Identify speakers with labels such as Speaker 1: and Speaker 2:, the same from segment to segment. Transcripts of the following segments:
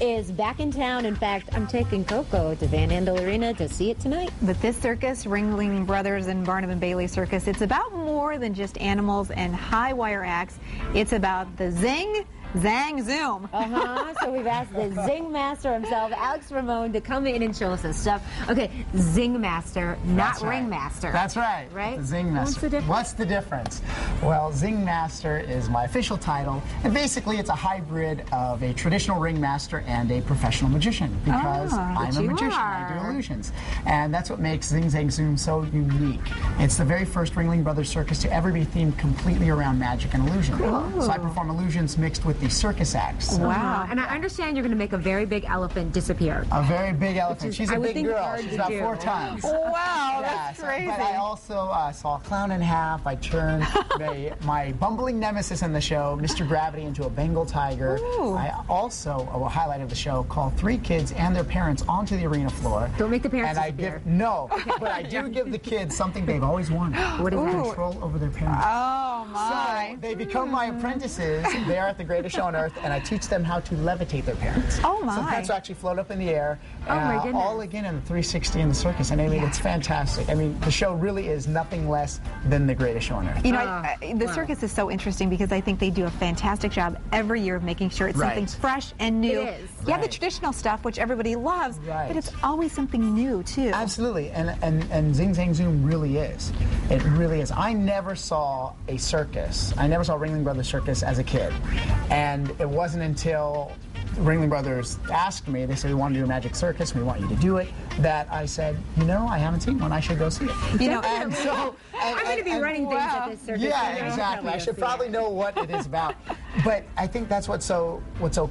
Speaker 1: is back in town. In fact, I'm taking Coco to Van Andel Arena to see it tonight.
Speaker 2: But this circus, Ringling Brothers and Barnum and Bailey Circus, it's about more than just animals and high wire acts. It's about the Zing Zang Zoom.
Speaker 1: So we've asked the Zing Master himself, Alex Ramon, to come in and show us his stuff. Okay, Zing Master, not Ring Master.
Speaker 3: That's right.
Speaker 1: Right?
Speaker 3: The Zing Master.
Speaker 1: What's the difference?
Speaker 3: What's the difference? Well, Zing Master is my official title, and basically it's a hybrid of a traditional ring master and a professional magician, because I'm a magician. I do illusions. And that's what makes Zing Zang Zoom so unique. It's the very first Ringling Brothers circus to ever be themed completely around magic and illusion. So I perform illusions mixed with the circus acts.
Speaker 1: Wow. And I understand you're going to make a very big elephant disappear.
Speaker 3: A very big elephant. She's a big girl. She's about 4 tons.
Speaker 2: Wow, that's crazy.
Speaker 3: But I also saw a clown in half. I turned my bumbling nemesis in the show, Mr. Gravity, into a Bengal tiger. I also, a highlight of the show, call 3 kids and their parents onto the arena floor.
Speaker 1: Don't make the parents
Speaker 3: disappear. But I do give the kids something they've always wanted.
Speaker 1: What is that?
Speaker 3: Control over their parents.
Speaker 2: Oh, my.
Speaker 3: So they become my apprentices. They are at the greatest show on earth, and I teach them how to levitate their parents.
Speaker 2: Oh, my.
Speaker 3: So parents actually float up in the air,
Speaker 1: my goodness.
Speaker 3: all again in the 360 in the circus. And I mean, it's fantastic. I mean, the show really is nothing less than the greatest show on earth.
Speaker 2: You know, the circus is so interesting because I think they do a fantastic job every year of making sure it's something fresh and new.
Speaker 1: It is.
Speaker 2: You have the traditional stuff, which everybody loves, but it's always something new, too.
Speaker 3: Absolutely, and Zing Zang Zoom really is. It really is. I never saw a circus. I never saw Ringling Brothers Circus as a kid. And it wasn't until Ringling Brothers asked me, they said, we want to do a magic circus, we want you to do it, that I said, you know, I haven't seen one, I should go see it.
Speaker 2: You know,
Speaker 3: and so,
Speaker 1: I'm going to be running things at this circus.
Speaker 3: Yeah, exactly. I should probably know what it is about. But I think that's what's so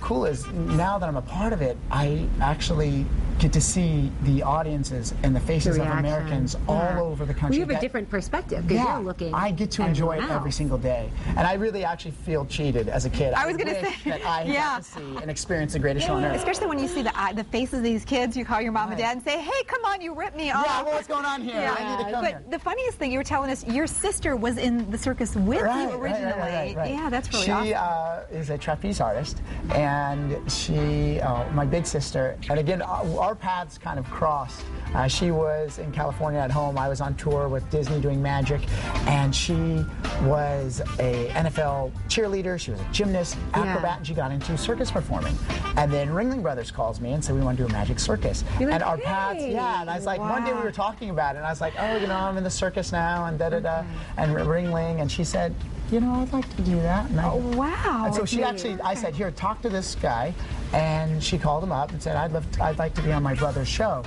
Speaker 3: cool is now that I'm a part of it, I actually get to see the audiences and the faces of Americans all over the country.
Speaker 1: We have a different perspective because you're looking.
Speaker 3: I get to enjoy it every single day, and I really actually feel cheated as a kid.
Speaker 2: I was going to say
Speaker 3: that I got to see and experience the greatest show on earth.
Speaker 2: Especially when you see the faces of these kids, you call your mom and dad and say, "Hey, come on, you ripped me off."
Speaker 3: Yeah, well, what's going on here? I need to come here.
Speaker 2: But the funniest thing, you were telling us your sister was in the circus with you originally.
Speaker 3: Right.
Speaker 2: Yeah, that's really awesome.
Speaker 3: She is a trapeze artist, and she, my big sister, and again, our paths kind of crossed. She was in California at home. I was on tour with Disney doing magic, and she was a NFL cheerleader. She was a gymnast, acrobat, and she got into circus performing. And then Ringling Brothers calls me and said, we want to do a magic circus. And our paths, and I was like, one day we were talking about it, and I was like, oh, you know, I'm in the circus now, and da-da-da, and Ringling, and she said, you know, I'd like to do that. And
Speaker 2: wow.
Speaker 3: And so she actually, I said, here, talk to this guy. And she called him up and said, I'd like to be on my brother's show.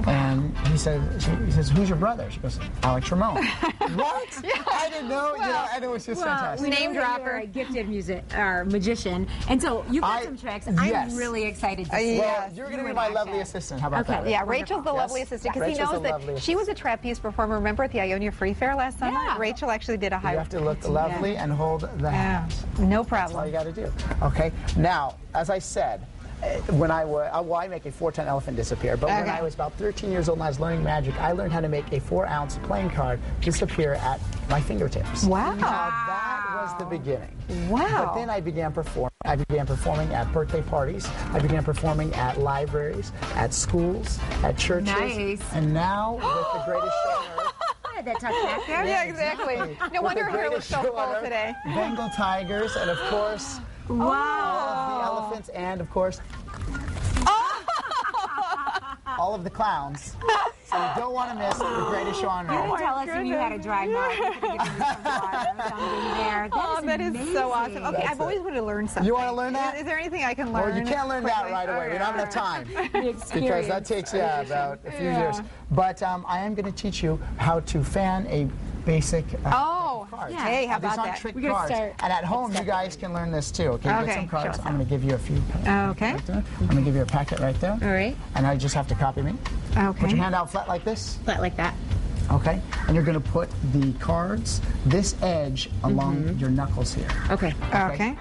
Speaker 3: And he says, who's your brother? She goes, Alex Ramon. What? Yeah. I didn't know, you know, and it was just fantastic.
Speaker 1: Name dropper. A gifted magician. And so you've got some tricks. I'm really excited to see.
Speaker 3: Well, you're going to be my lovely assistant. How about that?
Speaker 2: Yeah, Rachel's the lovely assistant because he knows that she was a trapeze performer. Remember at the Ionia Free Fair last summer? Yeah. Rachel actually did a high.
Speaker 3: You have to look lovely and hold the hat.
Speaker 2: No problem.
Speaker 3: That's all you got to do. Okay. Now, as I said, when I make a 4-ton elephant disappear, but when I was about 13 years old and I was learning magic, I learned how to make a 4-ounce playing card disappear at my fingertips.
Speaker 2: Wow.
Speaker 3: Now, that was the beginning.
Speaker 2: Wow.
Speaker 3: But then I began performing. I began performing at birthday parties. I began performing at libraries, at schools, at churches.
Speaker 1: Nice.
Speaker 3: And now, with the greatest show on earth,
Speaker 1: that touch back there.
Speaker 2: Yeah, exactly. No wonder her hair was so full today.
Speaker 3: Bengal tigers, and of course, all of the elephants, and of course, all of the clowns. So you don't want to miss the greatest show on earth.
Speaker 1: You didn't tell us if you had a dry mouth.
Speaker 2: That is so awesome. Okay, I've always wanted to learn something.
Speaker 3: You want to learn that?
Speaker 2: Is there anything I can learn?
Speaker 3: Well, you can't learn that right away. We don't have enough time. Because that takes, about a few years. But I am going to teach you how to fan a basic cards.
Speaker 2: Hey, how about
Speaker 3: that?
Speaker 2: that?
Speaker 3: Trick cards. And at home, you guys can learn this too. Okay, get some cards. I'm going to give you a few.
Speaker 2: Okay.
Speaker 3: Right there. I'm going to give you a packet right there.
Speaker 1: All right.
Speaker 3: And I just have to copy me.
Speaker 2: Okay.
Speaker 3: Put your hand out flat like this.
Speaker 1: Flat like that.
Speaker 3: Okay. And you're going to put the cards, this edge, along your knuckles here.
Speaker 2: Okay.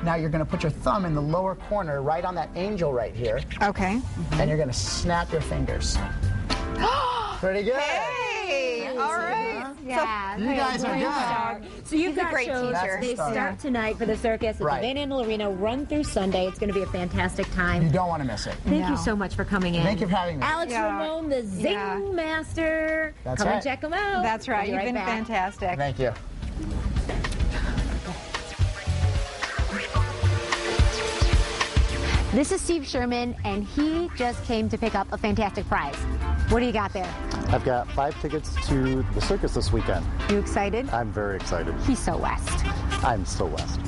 Speaker 3: Now you're going to put your thumb in the lower corner, right on that angel right here.
Speaker 2: Okay.
Speaker 3: And you're going to snap your fingers. Pretty good.
Speaker 2: Hey! All right.
Speaker 1: Yeah.
Speaker 3: You guys are good.
Speaker 1: So you've
Speaker 2: He's a
Speaker 1: got
Speaker 2: great
Speaker 1: shows.
Speaker 2: teacher.
Speaker 1: They start tonight for the circus at the
Speaker 3: Right.
Speaker 1: Van Andel Arena, run through Sunday. It's going to be a fantastic time.
Speaker 3: You don't want to miss it.
Speaker 1: Thank you
Speaker 2: No.
Speaker 1: so much for coming in.
Speaker 3: Thank you for having me.
Speaker 1: Alex
Speaker 2: Yeah.
Speaker 1: Ramon, the Zing
Speaker 2: Yeah.
Speaker 1: Master.
Speaker 3: That's
Speaker 1: Come and
Speaker 3: right.
Speaker 1: check him out.
Speaker 2: That's right.
Speaker 1: We'll be
Speaker 2: You've been
Speaker 1: back.
Speaker 2: fantastic.
Speaker 3: Thank you.
Speaker 1: This is Steve Sherman, and he just came to pick up a fantastic prize. What do you got there?
Speaker 4: I've got 5 tickets to the circus this weekend.
Speaker 1: You excited?
Speaker 4: I'm very excited.
Speaker 1: He's so West.
Speaker 4: I'm so West.